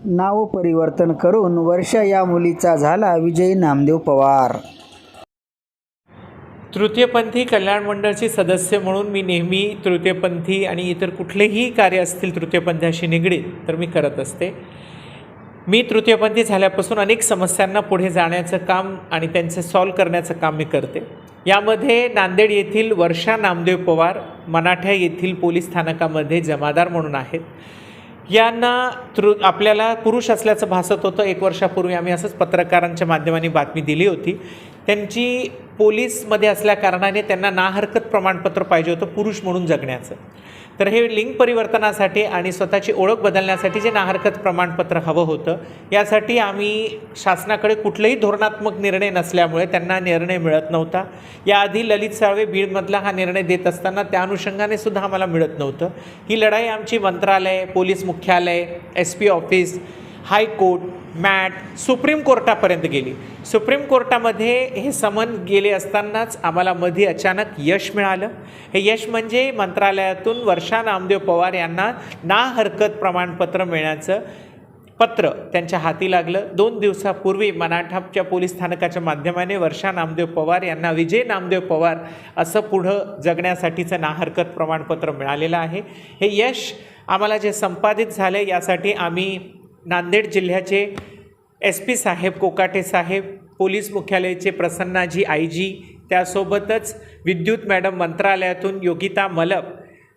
नाव परिवर्तन करून वर्षा या मुलीचा झाला विजय नामदेव पवार। तृतीयपंथी कल्याण मंडळाचे सदस्य म्हणून मी नेहमी तृतीयपंथी आणि इतर कुठलेही कार्य असतील तृतीयपंथीशी निगडीत तर मी करत असते। मी तृतीयपंथी झाल्यापासून अनेक समस्यांना पुढे जाण्याचं काम आणि त्यांचे सॉल्व करण्याचं काम मी करते। यामध्ये नांदेड येथील वर्षा नामदेव पवार मनाठ्या येथील पोलीस स्थानकामध्ये जमादार म्हणून आहेत। यांना आपल्याला पुरुष असल्याचं भासत होतं। 1 वर्षापूर्वी आम्ही असंच पत्रकारांच्या माध्यमाने बातमी दिली होती। त्यांची पोलीसमध्ये असल्या कारणाने त्यांना ना हरकत प्रमाणपत्र पाहिजे होतं पुरुष म्हणून जगण्याचं। तर हे लिंग परिवर्तनासाठी आणि स्वतःची ओळख बदलण्यासाठी जे ना हरकत प्रमाणपत्र हवं होतं, यासाठी आम्ही शासनाकडे कुठलेही धोरणात्मक निर्णय नसल्यामुळे त्यांना निर्णय मिळत नव्हता। याआधी ललित साळवे बीडमधला हा निर्णय देत असताना त्या अनुषंगाने सुद्धा आम्हाला मिळत नव्हतं। ही लढाई आमची मंत्रालय, पोलीस मुख्यालय, SP office, high court, MAT, supreme कोर्टापर्यंत गेली। सुप्रीम कोर्टामध्ये हे समन गेले असतानाच आम्हाला मध्ये अचानक यश मिळालं। हे यश म्हणजे मंत्रालयातून वर्षा नामदेव पवार यांना ना हरकत प्रमाणपत्र मिळण्याचं पत्र त्यांच्या हाती लागलं। 2 दिवसापूर्वी मनाठाच्या पोलीस स्थानकाच्या माध्यमाने वर्षा नामदेव पवार यांना विजय नामदेव पवार असं पुढं जगण्यासाठीचं ना हरकत प्रमाणपत्र मिळालेलं आहे। हे यश आम्हाला जे संपादित झाले यासाठी आम्ही नांदेड जिल्ह्याचे SP साहेब कोकाटे साहेब, पोलीस मुख्यालयाचे प्रसन्नाजी IG, त्यासोबतच विद्युत मॅडम मंत्रालयातून योगिता मलप,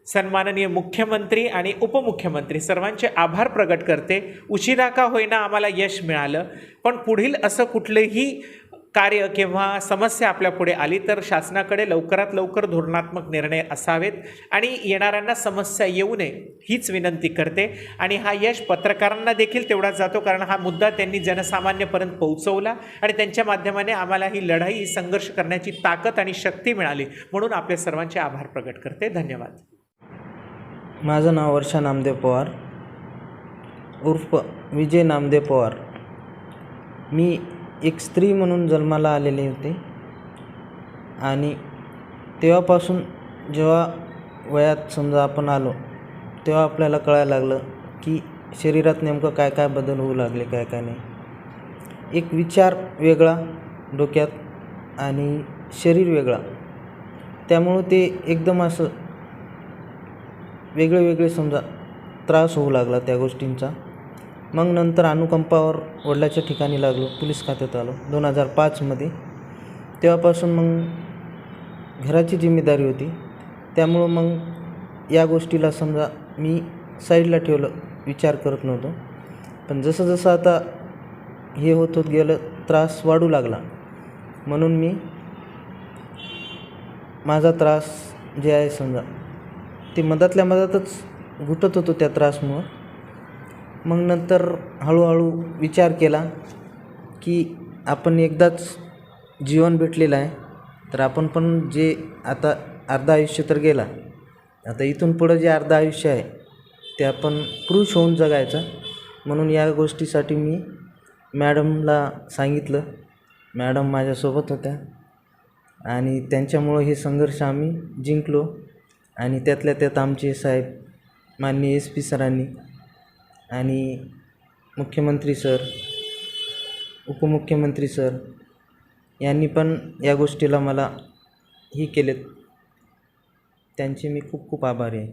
सन्माननीय मुख्यमंत्री आणि उपमुख्यमंत्री सर्वांचे आभार प्रकट करते। उशिरा का होईना आम्हाला यश मिळालं, पण पुढील असं कुठलेही कार्य किंवा समस्या आपल्या पुढे आली तर शासनाकडे लवकरात लवकर धोरणात्मक निर्णय असावेत आणि येणाऱ्यांना समस्या येऊ नये हीच विनंती करते। आणि हा यश पत्रकारांना देखील तेवढाच जातो, कारण हा मुद्दा त्यांनी जनसामान्यपर्यंत पोहोचवला आणि त्यांच्या माध्यमाने आम्हाला ही लढाई संघर्ष करण्याची ताकद आणि शक्ती मिळाली, म्हणून आपले सर्वांचे आभार प्रकट करते। धन्यवाद। माझं नाव वर्षा नामदेव पवार उर्फ विजय नामदेव पवार। मी एक स्त्री म्हणून जन्माला आलेले होते आणि तेव्हापासून जेव्हा वयात समजा आपण आलो तेव्हा आपल्याला कळायला लागलं की शरीरात नेमकं काय काय बदल होऊ लागले, काय काय नाही। एक विचार वेगळा डोक्यात आणि शरीर वेगळा, त्यामुळं ते एकदम असं वेगळे समजा त्रास होऊ लागला त्या गोष्टींचा। मग नंतर अनुकंपावर वडिलाच्या ठिकाणी लागलो, पोलीस खात्यात आलो 2005 तेव्हापासून मग घराची जिम्मेदारी होती, त्यामुळं मग या गोष्टीला समजा मी साईडला ठेवलं, विचार करत नव्हतो। पण जसं जसं आता हे होत गेलं त्रास वाढू लागला, म्हणून मी माझा त्रास जे आहे समजा ते मधातल्या मधातच घुटत होतो त्या त्रासमुळं। मग नंतर हळूहळू विचार केला की आपण एकदाच जीवन भेटलेलं आहे, तर आपण पण जे आता अर्ध आयुष्य तर गेला, आता इथून पुढं जे अर्ध आयुष्य आहे ते आपण पुरुष होऊन जगायचं। म्हणून या गोष्टीसाठी मी मॅडमला सांगितलं, मॅडम माझ्यासोबत होत्या आणि त्यांच्यामुळं हे संघर्ष आम्ही जिंकलो। आणि त्यातल्या त्यात आमचे साहेब माननीय SP सरांनी आणि मुख्यमंत्री सर, उपमुख्यमंत्री सर यांनी पण या गोष्टीला मला हे केलेत, त्यांचे मी खूप खूप आभारी आहे।